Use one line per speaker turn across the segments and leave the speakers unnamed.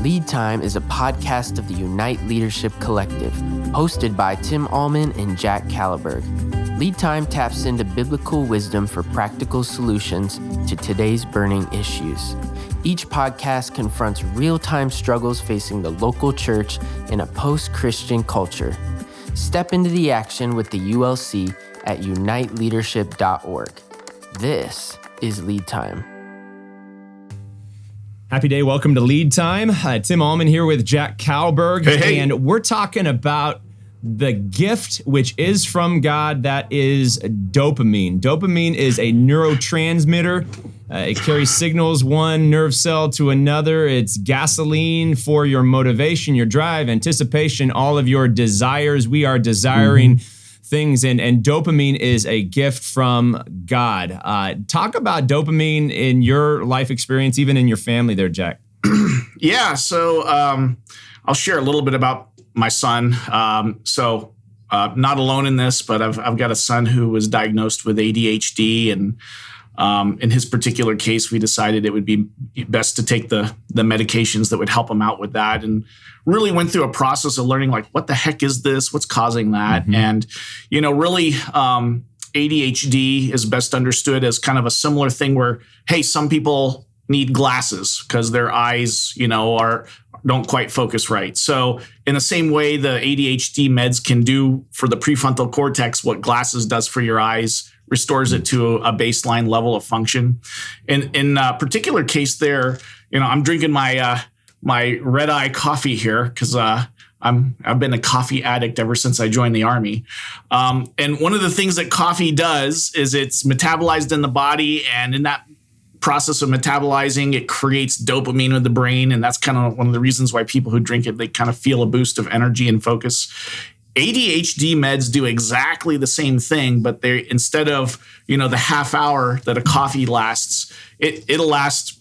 Lead Time is a podcast of the Unite Leadership Collective, hosted by Tim Allman and Jack Caliberg. Lead Time taps into biblical wisdom for practical solutions to today's burning issues. Each podcast confronts real-time struggles facing the local church in a post-Christian culture. Step into the action with the ULC at uniteleadership.org. This is Lead Time.
Happy day. Welcome to Lead Time. Tim Allman here with Jack Caliberg.
Hey.
And we're talking about the gift which is from God, that is dopamine. Dopamine is a neurotransmitter. It carries signals one nerve cell to another. It's gasoline for your motivation, your drive, anticipation, all of your desires. We are desiring things, and dopamine is a gift from God. Talk about dopamine in your life experience, even in your family there, Jack.
Yeah, so I'll share a little bit about my son. Not alone in this, but I've got a son who was diagnosed with ADHD, and in his particular case, we decided it would be best to take the medications that would help him out with that, and really went through a process of learning, like, what the heck is this? What's causing that? And, really, ADHD is best understood as kind of a similar thing where, hey, some people need glasses because their eyes, don't quite focus right. So in the same way, the ADHD meds can do for the prefrontal cortex what glasses does for your eyes, restores it to a baseline level of function. And in a particular case there, I'm drinking my red eye coffee here because I've been a coffee addict ever since I joined the Army. And one of the things that coffee does is it's metabolized in the body, and in that process of metabolizing, it creates dopamine in the brain. And that's kind of one of the reasons why people who drink it, they kind of feel a boost of energy and focus. ADHD meds do exactly the same thing, but they, instead of, the half hour that a coffee lasts, it'll last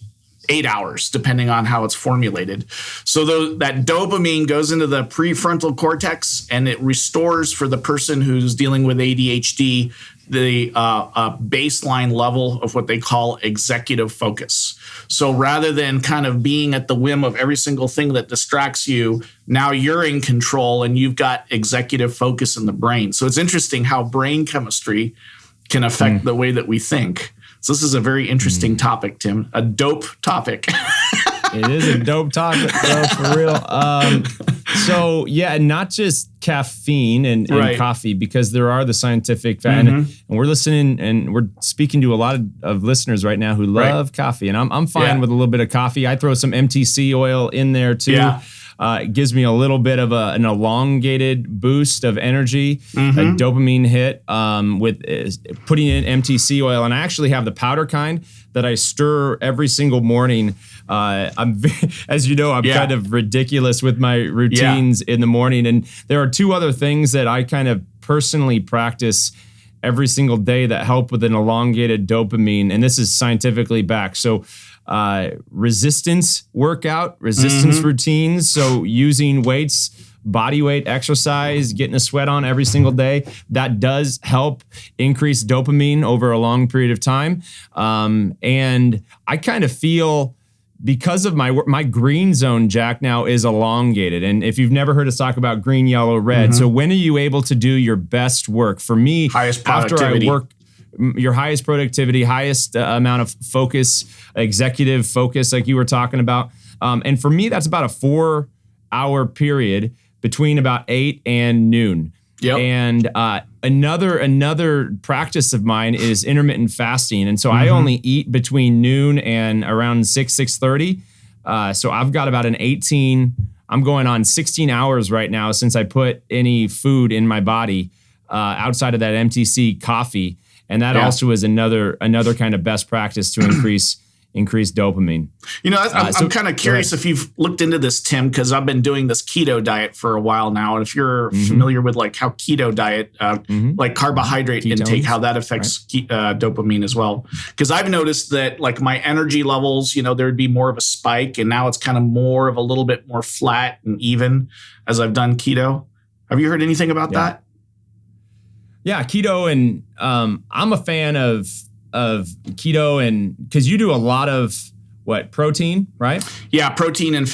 8 hours, depending on how it's formulated. So that dopamine goes into the prefrontal cortex, and it restores, for the person who's dealing with ADHD, the baseline level of what they call executive focus. So rather than kind of being at the whim of every single thing that distracts you, now you're in control and you've got executive focus in the brain. So it's interesting how brain chemistry can affect the way that we think. So this is a very interesting topic, Tim, a dope topic.
It is a dope topic, though, for real. So, yeah, not just caffeine and coffee, because there are the scientific and we're listening and we're speaking to a lot of listeners right now who love coffee, and I'm fine with a little bit of coffee. I throw some MTC oil in there too. Yeah. It gives me a little bit of an elongated boost of energy, a dopamine hit with putting in MTC oil. And I actually have the powder kind that I stir every single morning. As you know, I'm kind of ridiculous with my routines in the morning. And there are two other things that I kind of personally practice every single day that help with an elongated dopamine. And this is scientifically backed. So resistance workout, resistance routines. So using weights, body weight exercise, getting a sweat on every single day, that does help increase dopamine over a long period of time. And I kind of feel, because of my green zone, Jack, now is elongated. And if you've never heard us talk about green, yellow, red, so when are you able to do your best work? For me,
highest productivity.
After I work, your highest productivity, highest amount of focus, executive focus, like you were talking about. And for me, that's about a 4-hour period between about 8 and noon. Yep. And another practice of mine is intermittent fasting. And so I only eat between noon and around 6:30. So I've got about I'm going on 16 hours right now since I put any food in my body outside of that MTC coffee. And that also is another kind of best practice to increase dopamine.
I'm kind of curious if you've looked into this, Tim, because I've been doing this keto diet for a while now. And if you're familiar with like how keto diet, like carbohydrate ketones, intake, how that affects dopamine as well. Because I've noticed that like my energy levels, there'd be more of a spike, and now it's kind of more of a little bit more flat and even as I've done keto. Have you heard anything about that?
Yeah, keto, and I'm a fan of keto, and because you do a lot of protein, right?
Yeah, protein and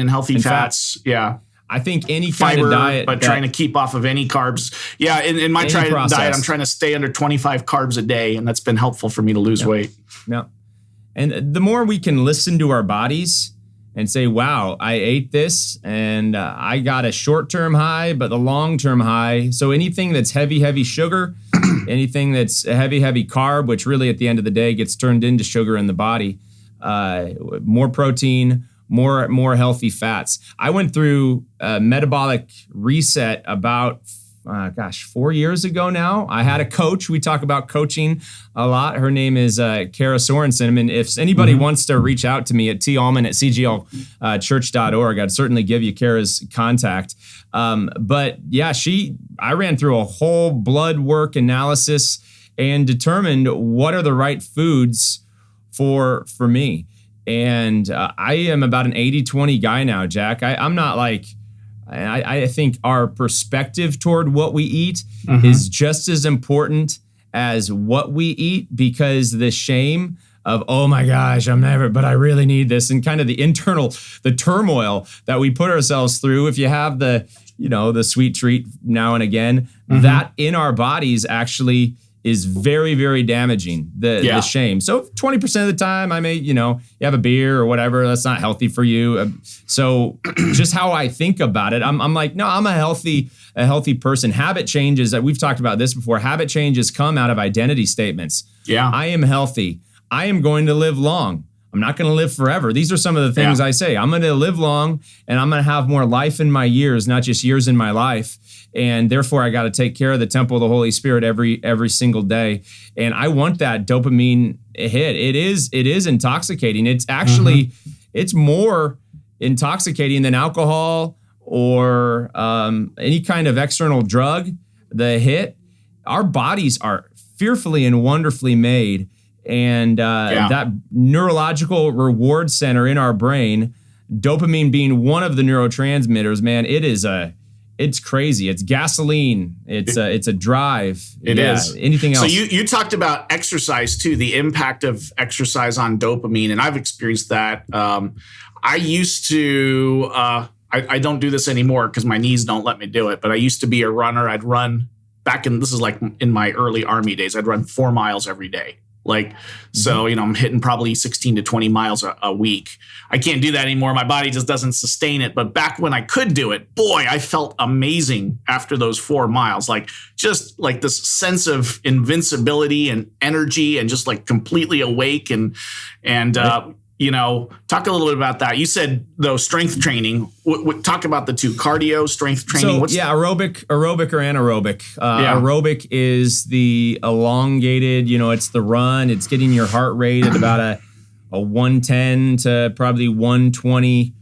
healthy fats. Yeah.
I think any
fiber,
kind of diet,
but trying to keep off of any carbs. Yeah, in my diet, I'm trying to stay under 25 carbs a day, and that's been helpful for me to lose weight.
Yeah, and the more we can listen to our bodies and say, "Wow, I ate this, and I got a short-term high, but the long-term high." So anything that's heavy sugar, anything that's heavy carb, which really at the end of the day gets turned into sugar in the body, more protein. More healthy fats. I went through a metabolic reset about, 4 years ago now. I had a coach. We talk about coaching a lot. Her name is Kara Sorensen. And if anybody wants to reach out to me at tallman@cglchurch.org, I'd certainly give you Kara's contact. But yeah, I ran through a whole blood work analysis and determined what are the right foods for me. And I am about an 80-20 guy now, Jack. I'm not like, I think our perspective toward what we eat is just as important as what we eat, because the shame of, oh my gosh, but I really need this, and kind of the turmoil that we put ourselves through. If you have the sweet treat now and again, that in our bodies actually is very, very damaging, the shame. So 20% of the time I may, you have a beer or whatever, that's not healthy for you. So just how I think about it, I'm like, no, I'm a healthy person. Habit changes, that we've talked about this before. Habit changes come out of identity statements. Yeah. I am healthy. I am going to live long. I'm not going to live forever. These are some of the things I say. I'm going to live long, and I'm going to have more life in my years, not just years in my life. And therefore, I got to take care of the temple of the Holy Spirit every single day. And I want that dopamine hit. It is intoxicating. It's actually, it's more intoxicating than alcohol or any kind of external drug. The hit, our bodies are fearfully and wonderfully made. And that neurological reward center in our brain, dopamine being one of the neurotransmitters, man, it's crazy. It's gasoline. It's a drive.
It is.
Anything else?
So you talked about exercise too, the impact of exercise on dopamine, and I've experienced that. I used to. I don't do this anymore because my knees don't let me do it. But I used to be a runner. I'd run this is like in my early Army days. I'd run 4 miles every day. So, I'm hitting probably 16 to 20 miles a week. I can't do that anymore. My body just doesn't sustain it. But back when I could do it, boy, I felt amazing after those 4 miles. Just like this sense of invincibility and energy and just like completely awake and talk a little bit about that. You said, though, strength training. Talk about the two, cardio, strength training.
Aerobic or anaerobic. Aerobic is the elongated, it's the run. It's getting your heart rate at about a 110 to probably 120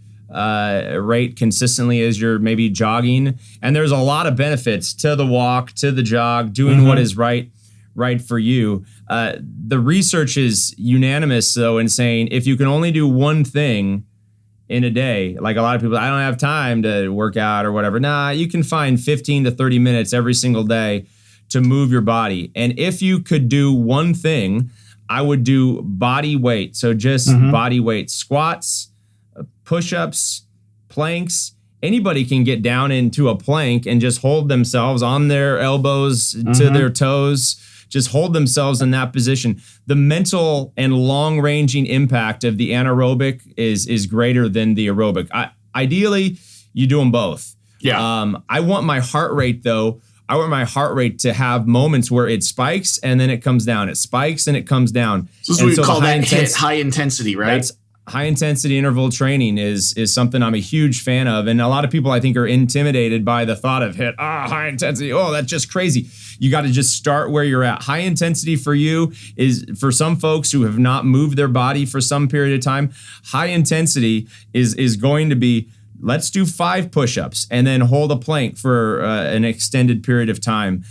rate consistently as you're maybe jogging. And there's a lot of benefits to the walk, to the jog, doing what is right for you. The research is unanimous, though, in saying if you can only do one thing in a day, like a lot of people, I don't have time to work out or whatever. Nah, you can find 15 to 30 minutes every single day to move your body. And if you could do one thing, I would do body weight. So just body weight, squats, push-ups, planks. Anybody can get down into a plank and just hold themselves on their elbows to their toes. Just hold themselves in that position. The mental and long-ranging impact of the anaerobic is greater than the aerobic. Ideally, you do them both. Yeah. I want my heart rate, though. I want my heart rate to have moments where it spikes and then it comes down. It spikes and it comes down.
So this is what we call that high intensity, right?
That's high intensity interval training is something I'm a huge fan of. And a lot of people, I think, are intimidated by the thought of high intensity. Oh, that's just crazy. You got to just start where you're at. High intensity for you is for some folks who have not moved their body for some period of time. High intensity is going to be, let's do 5 push-ups and then hold a plank for an extended period of time.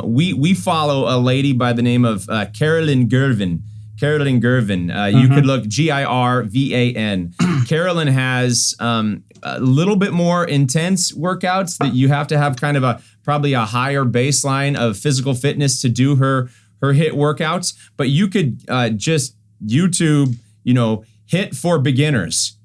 We follow a lady by the name of Carolyn Gervin. You could look Girvan. Carolyn has a little bit more intense workouts that you have to have kind of probably a higher baseline of physical fitness to do her HIIT workouts. But you could just YouTube, HIIT for beginners.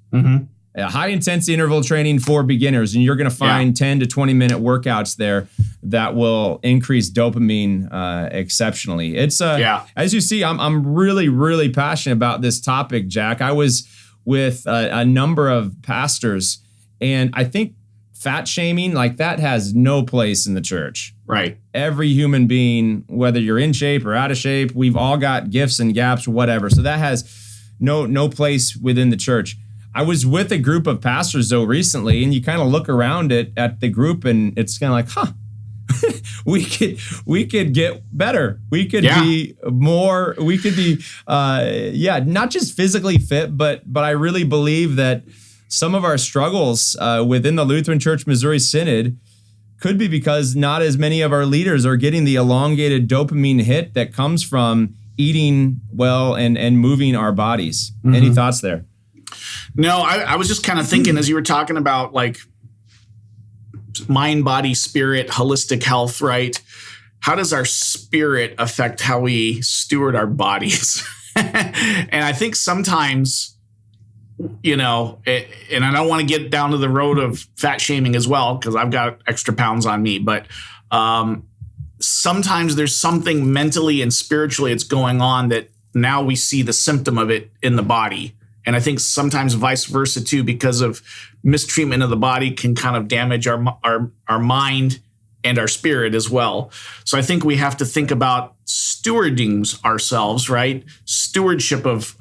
A high intensity interval training for beginners, and you're going to find 10 to 20 minute workouts there that will increase dopamine exceptionally. It's as you see, I'm really, really passionate about this topic, Jack. I was with a number of pastors, and I think fat shaming like that has no place in the church.
Right.
Every human being, whether you're in shape or out of shape, we've all got gifts and gaps, whatever. So that has no place within the church. I was with a group of pastors though recently, and you kind of look around at the group, and it's kind of like, we could get better. We could be more. We could be, not just physically fit, but I really believe that some of our struggles within the Lutheran Church Missouri Synod could be because not as many of our leaders are getting the elongated dopamine hit that comes from eating well and moving our bodies. Any thoughts there?
No, I was just kind of thinking as you were talking about like mind, body, spirit, holistic health, right? How does our spirit affect how we steward our bodies? And I think sometimes, and I don't want to get down to the road of fat shaming as well, because I've got extra pounds on me, but sometimes there's something mentally and spiritually that's going on that now we see the symptom of it in the body. And I think sometimes vice versa too, because of mistreatment of the body can kind of damage our mind and our spirit as well. So I think we have to think about stewarding ourselves, right? Stewardship of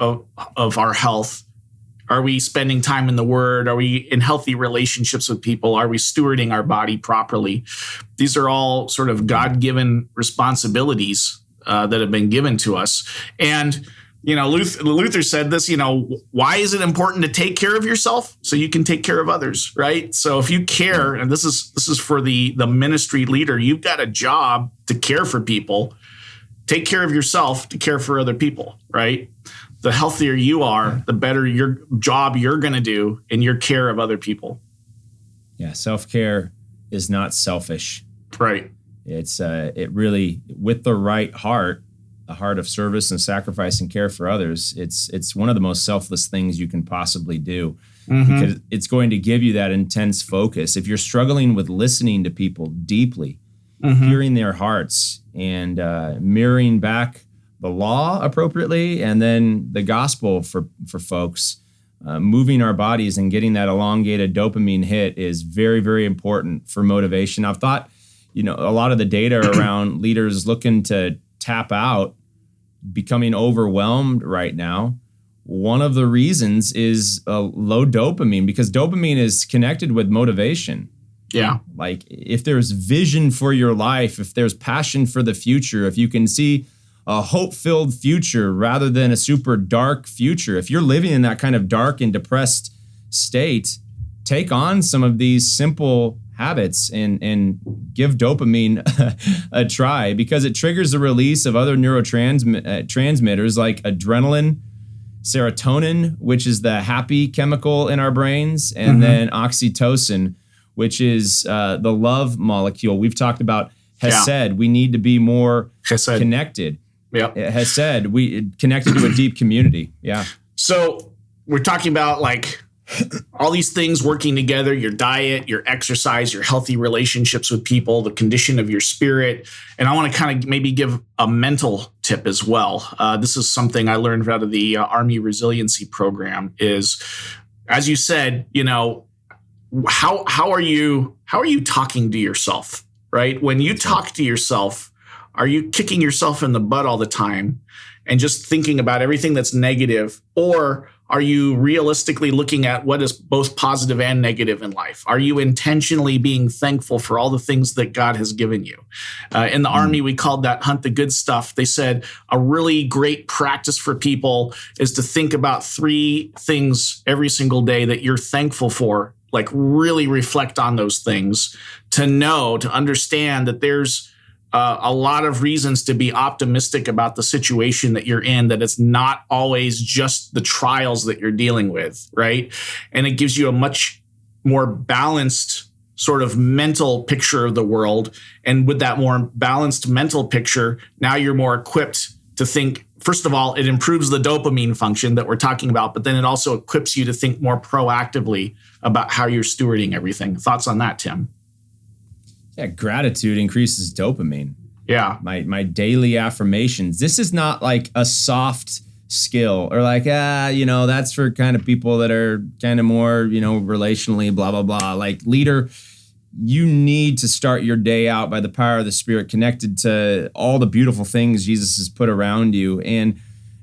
our health. Are we spending time in the Word? Are we in healthy relationships with people? Are we stewarding our body properly? These are all sort of God-given responsibilities that have been given to us. And Luther said this, why is it important to take care of yourself? So you can take care of others, right? So if you care, and this is for the ministry leader, you've got a job to care for people. Take care of yourself to care for other people, right? The healthier you are, the better your job you're going to do in your care of other people. Yeah,
self-care is not selfish.
Right.
It's it really, with the right heart, a heart of service and sacrifice and care for others, it's one of the most selfless things you can possibly do, because it's going to give you that intense focus. If you're struggling with listening to people deeply, hearing their hearts and mirroring back the law appropriately, and then the gospel for folks, moving our bodies and getting that elongated dopamine hit is very, very important for motivation. I've thought, a lot of the data around leaders looking to tap out, becoming overwhelmed right now, one of the reasons is low dopamine, because dopamine is connected with motivation.
Yeah.
Like if there's vision for your life, if there's passion for the future, if you can see a hope-filled future rather than a super dark future, if you're living in that kind of dark and depressed state, take on some of these simple habits and give dopamine a try, because it triggers the release of other neurotransmitters like adrenaline, serotonin, which is the happy chemical in our brains, and then oxytocin, which is the love molecule. We've talked about Hesed. We need to be more connected.
Yeah.
Hesed, we connected to a deep community. Yeah.
So we're talking about like all these things working together: your diet, your exercise, your healthy relationships with people, the condition of your spirit. And I want to kind of maybe give a mental tip as well. This is something I learned out of the Army Resiliency Program is, as you said, how are you talking to yourself, right? When you talk to yourself, are you kicking yourself in the butt all the time and just thinking about everything that's negative? Or are you realistically looking at what is both positive and negative in life? Are you intentionally being thankful for all the things that God has given you? In the Army, we called that hunt the good stuff. They said a really great practice for people is to think about 3 things every single day that you're thankful for. Like really reflect on those things, to understand that there's a lot of reasons to be optimistic about the situation that you're in, that it's not always just the trials that you're dealing with, right? And it gives you a much more balanced sort of mental picture of the world. And with that more balanced mental picture, now you're more equipped to think first of all, it improves the dopamine function that we're talking about, but then it also equips you to think more proactively about how you're stewarding everything. Thoughts on that, Tim?
Yeah, gratitude increases dopamine.
Yeah.
My daily affirmations. This is not like a soft skill or like, that's for kind of people that are kind of more, relationally, blah, blah, blah. Like, leader, you need to start your day out by the power of the Spirit, connected to all the beautiful things Jesus has put around you. And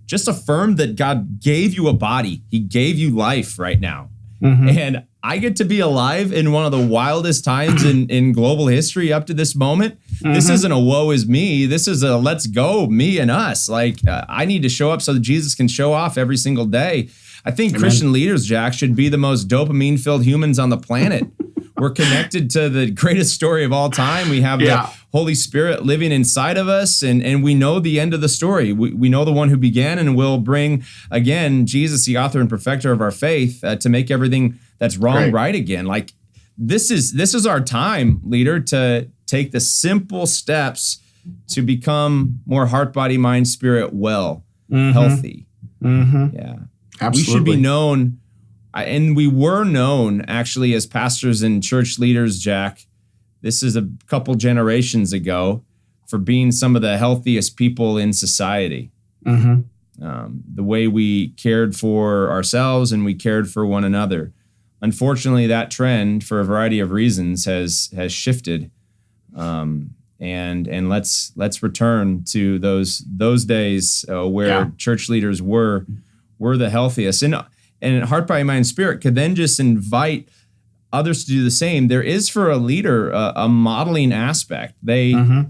just affirm that God gave you a body. He gave you life right now. Mm-hmm. And I get to be alive in one of the wildest times in global history up to this moment. Mm-hmm. This isn't a woe is me. This is a let's go, me and us. Like, I need to show up so that Jesus can show off every single day. I think Amen. Christian leaders, Jack, should be the most dopamine-filled humans on the planet. We're connected to the greatest story of all time. We have the Holy Spirit living inside of us, and we know the end of the story. We know the one who began and will bring, again, Jesus, the author and perfecter of our faith, to make everything that's wrong right again. Like, this is our time, leader, to take the simple steps to become more heart, body, mind, spirit well, healthy. Mm-hmm. Yeah. Absolutely. We should be known. And we were known, actually, as pastors and church leaders, Jack. This is a couple generations ago, for being some of the healthiest people in society. Mm-hmm. The way we cared for ourselves and we cared for one another. Unfortunately, that trend, for a variety of reasons, has shifted. And let's return to those days where church leaders were the healthiest. And heart, body, mind, spirit could then just invite others to do the same. There is, for a leader, a modeling aspect. The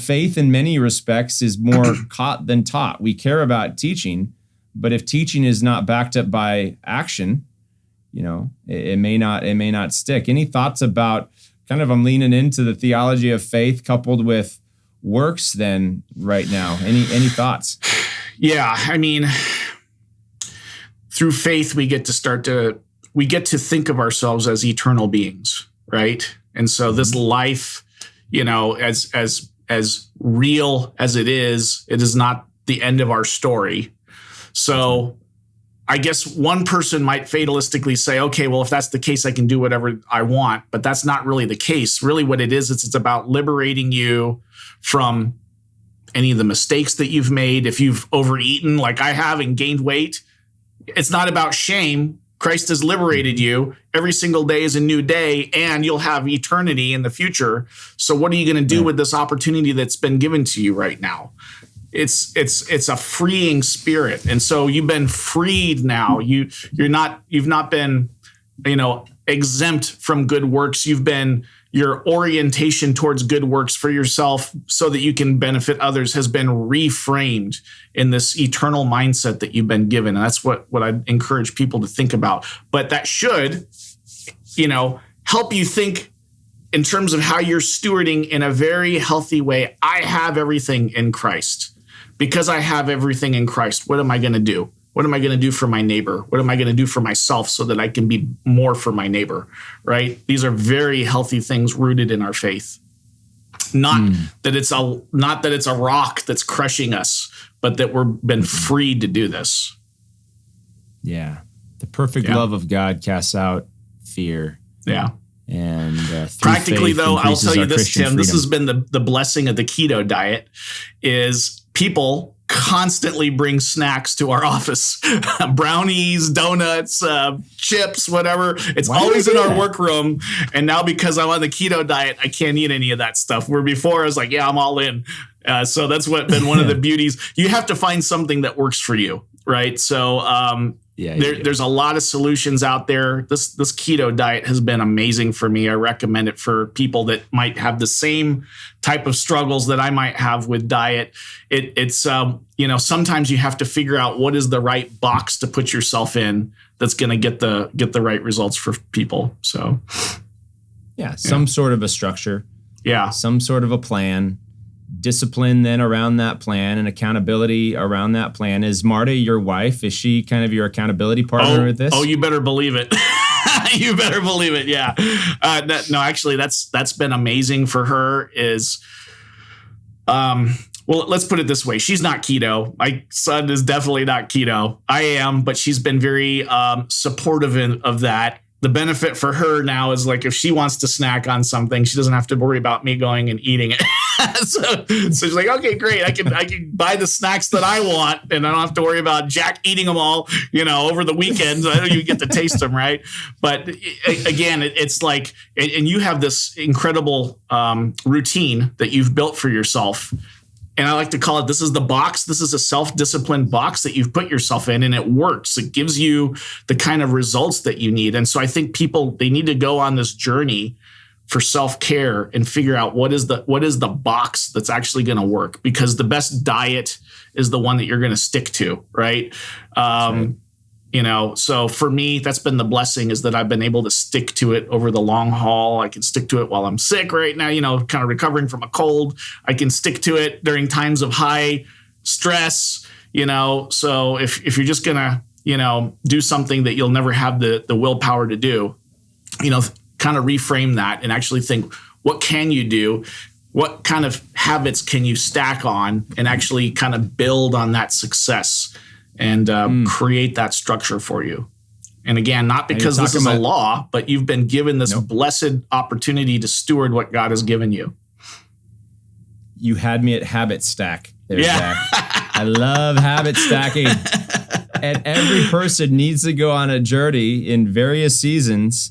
faith in many respects is more caught than taught. We care about teaching, but if teaching is not backed up by action, it may not stick. Any thoughts about I'm leaning into the theology of faith coupled with works then right now? Any thoughts?
Yeah, I mean, through faith, we get to think of ourselves as eternal beings, right? And so this life, as real as it is not the end of our story. So I guess one person might fatalistically say, okay, well, if that's the case, I can do whatever I want. But that's not really the case. Really what it is, it's about liberating you from any of the mistakes that you've made. If you've overeaten like I have and gained weight, it's not about shame. Christ has liberated you. Every single day is a new day, and you'll have eternity in the future. So what are you going to do with this opportunity that's been given to you right now? It's a freeing spirit. And so you've been freed now. You've not been, exempt from good works. Your orientation towards good works for yourself so that you can benefit others has been reframed in this eternal mindset that you've been given. And that's what I encourage people to think about. But that should, help you think in terms of how you're stewarding in a very healthy way. I have everything in Christ. Because I have everything in Christ, what am I going to do? What am I going to do for my neighbor? What am I going to do for myself so that I can be more for my neighbor, right? These are very healthy things rooted in our faith. Not that it's a rock that's crushing us, but that we've been freed to do this.
Yeah. The perfect love of God casts out fear.
Yeah.
And
practically, though, I'll tell you this, Tim, this has been the blessing of the keto diet is people constantly bring snacks to our office, brownies, donuts, chips, whatever. It's always in our workroom. And now because I'm on the keto diet, I can't eat any of that stuff. Where before I was like, I'm all in. So that's been one of the beauties. You have to find something that works for you, right? So there's a lot of solutions out there. This keto diet has been amazing for me. I recommend it for people that might have the same type of struggles that I might have with diet. It's sometimes you have to figure out what is the right box to put yourself in that's going to get the right results for people. So
some sort of a structure.
Yeah.
Some sort of a plan. Discipline then around that plan and accountability around that plan. Is Marta your wife? Is she kind of your accountability partner with this?
Oh, you better believe it. You better believe it. Yeah. No, actually that's been amazing for her is, Well, let's put it this way. She's not keto. My son is definitely not keto. I am, but she's been very supportive of that. The benefit for her now is like if she wants to snack on something, she doesn't have to worry about me going and eating it. so she's like, okay, great. I can buy the snacks that I want, and I don't have to worry about Jack eating them all, over the weekends. I don't even get to taste them, right? But again, it's like, and you have this incredible routine that you've built for yourself. And I like to call it, this is the box. This is a self-disciplined box that you've put yourself in, and it works. It gives you the kind of results that you need. And so I think people, they need to go on this journey for self-care and figure out what is the box that's actually going to work, because the best diet is the one that you're going to stick to, right? Right. So for me, that's been the blessing, is that I've been able to stick to it over the long haul. I can stick to it while I'm sick right now, kind of recovering from a cold. I can stick to it during times of high stress, So if you're just going to, do something that you'll never have the willpower to do, kind of reframe that and actually think, what can you do? What kind of habits can you stack on and actually kind of build on that success and create that structure for you? And again, not because this is a law, but you've been given this blessed opportunity to steward what God has given you.
You had me at habit stack there, Zach. I love habit stacking. And every person needs to go on a journey in various seasons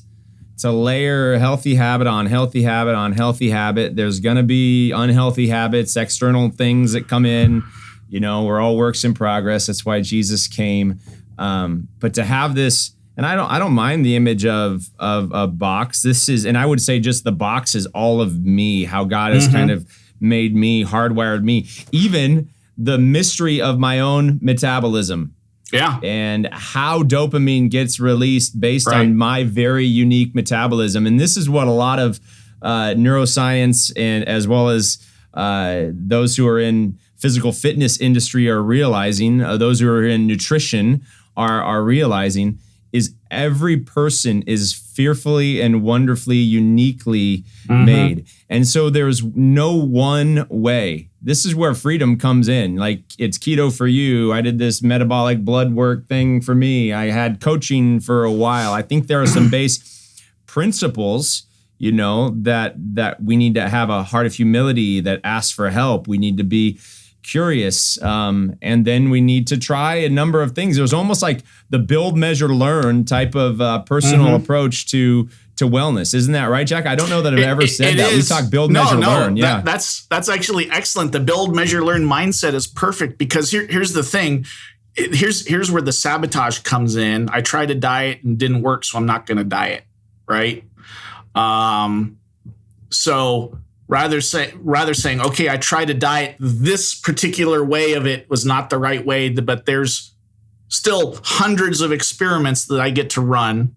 to layer healthy habit on healthy habit on healthy habit. There's going to be unhealthy habits, external things that come in. We're all works in progress. That's why Jesus came. But to have this, and I don't mind the image of a box. This is, and I would say just the box is all of me, how God has kind of made me, hardwired me, even the mystery of my own metabolism.
Yeah.
And how dopamine gets released based on my very unique metabolism. And this is what a lot of neuroscience and as well as those who are in physical fitness industry are realizing, those who are in nutrition are realizing, is every person is fearfully and wonderfully uniquely made. And so there's no one way. This is where freedom comes in. Like, it's keto for you. I did this metabolic blood work thing for me. I had coaching for a while. I think there are some base principles, that we need to have a heart of humility that asks for help. We need to be curious. And then we need to try a number of things. It was almost like the build, measure, learn type of personal approach to wellness. Isn't that right, Jack? I don't know that I've ever said that.
Is.
We talk build, measure, learn. Yeah,
that's actually excellent. The build, measure, learn mindset is perfect, because here's the thing. Here's where the sabotage comes in. I tried to diet and didn't work, so I'm not going to diet. Right. So rather saying, okay, I tried to diet, this particular way of it was not the right way, but there's still hundreds of experiments that I get to run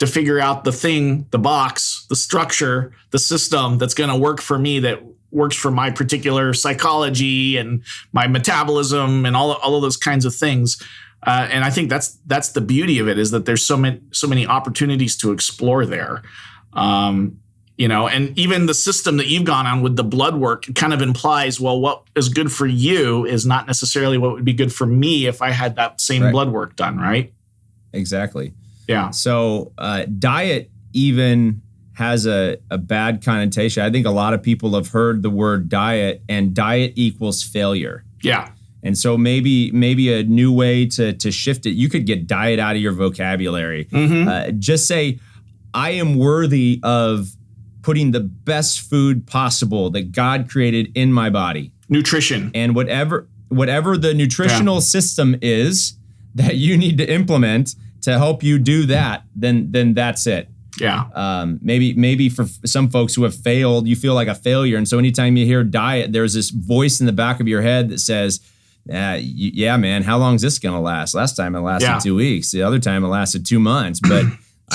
to figure out the thing, the box, the structure, the system that's going to work for me, that works for my particular psychology and my metabolism and all of those kinds of things. And I think that's the beauty of it, is that there's so many opportunities to explore there. And even the system that you've gone on with the blood work, it kind of implies, well, what is good for you is not necessarily what would be good for me if I had that same blood work done, right?
Exactly.
Yeah.
So diet even has a bad connotation. I think a lot of people have heard the word diet, and diet equals failure.
Yeah.
And so maybe a new way to shift it, you could get diet out of your vocabulary. Just say, I am worthy of putting the best food possible that God created in my body.
Nutrition. And
whatever the nutritional system is that you need to implement to help you do that, then that's it.
Yeah.
Maybe for some folks who have failed, you feel like a failure. And so anytime you hear diet, there's this voice in the back of your head that says, yeah, man, how long is this going to last? Last time it lasted 2 weeks. The other time it lasted 2 months. But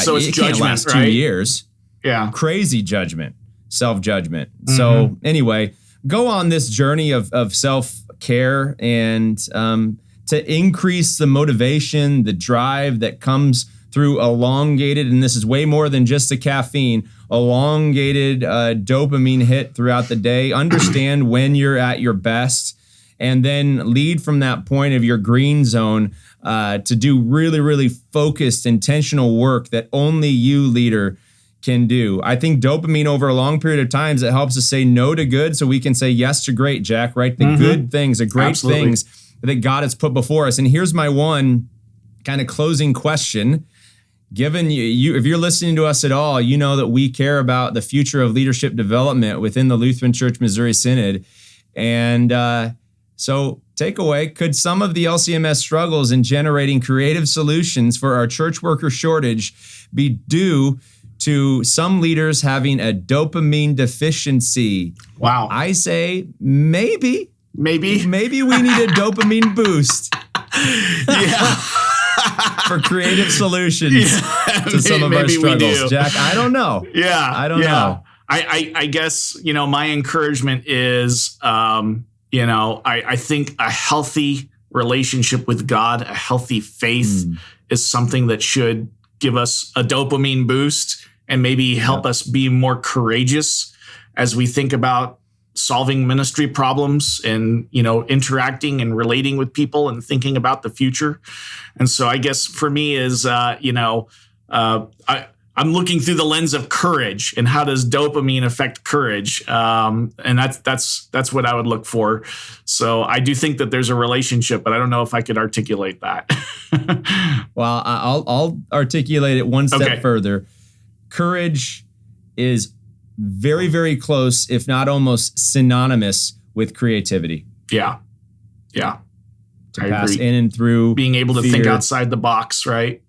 so it's judgment,
can't last
right?
2 years.
Yeah.
Crazy judgment, self-judgment. So anyway, go on this journey of self-care and to increase the motivation, the drive that comes through elongated, and this is way more than just the caffeine, elongated dopamine hit throughout the day. Understand when you're at your best, and then lead from that point of your green zone to do really, really focused, intentional work that only you, leader, can do. I think dopamine over a long period of times, it helps us say no to good so we can say yes to great, Jack, right? The good things, the great things that God has put before us. And here's my one kind of closing question. Given you, if you're listening to us at all, you know that we care about the future of leadership development within the Lutheran Church Missouri Synod. And so takeaway, could some of the LCMS struggles in generating creative solutions for our church worker shortage be due to some leaders having a dopamine deficiency?
Wow.
I say maybe.
Maybe
we need a dopamine boost.
Yeah.
For creative solutions to some of our struggles. Jack, I don't know.
Yeah.
I don't know.
I guess, my encouragement is, I think a healthy relationship with God, a healthy faith is something that should give us a dopamine boost and maybe help us be more courageous as we think about solving ministry problems and, interacting and relating with people and thinking about the future. And so I guess for me is, I'm looking through the lens of courage and how does dopamine affect courage? And that's what I would look for. So I do think that there's a relationship, but I don't know if I could articulate that.
Well, I'll articulate it one step further. Courage is very, very close, if not almost synonymous with creativity.
Yeah.
To pass in and through
being able to
fear.
think outside the box, right?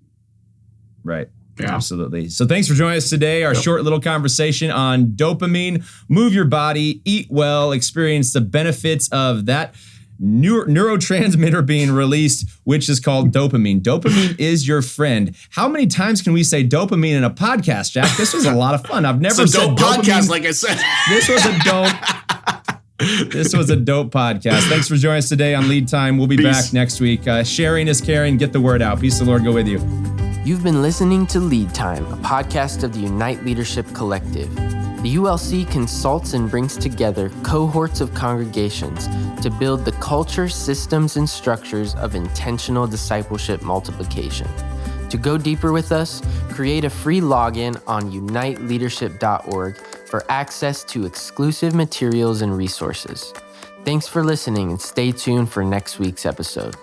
Right.
Yeah.
Absolutely. So thanks for joining us today. Our short little conversation on dopamine. Move your body, eat well, experience the benefits of that neurotransmitter being released, which is called dopamine. Dopamine is your friend. How many times can we say dopamine in a podcast, Jack? This was a lot of fun. I've never said
dope podcast, like I said.
This was a dope podcast. Thanks for joining us today on Lead Time. We'll be back next week. Sharing is caring. Get the word out. Peace of the Lord go with you.
You've been listening to Lead Time, a podcast of the Unite Leadership Collective. The ULC consults and brings together cohorts of congregations to build the culture, systems, and structures of intentional discipleship multiplication. To go deeper with us, create a free login on uniteleadership.org for access to exclusive materials and resources. Thanks for listening and stay tuned for next week's episode.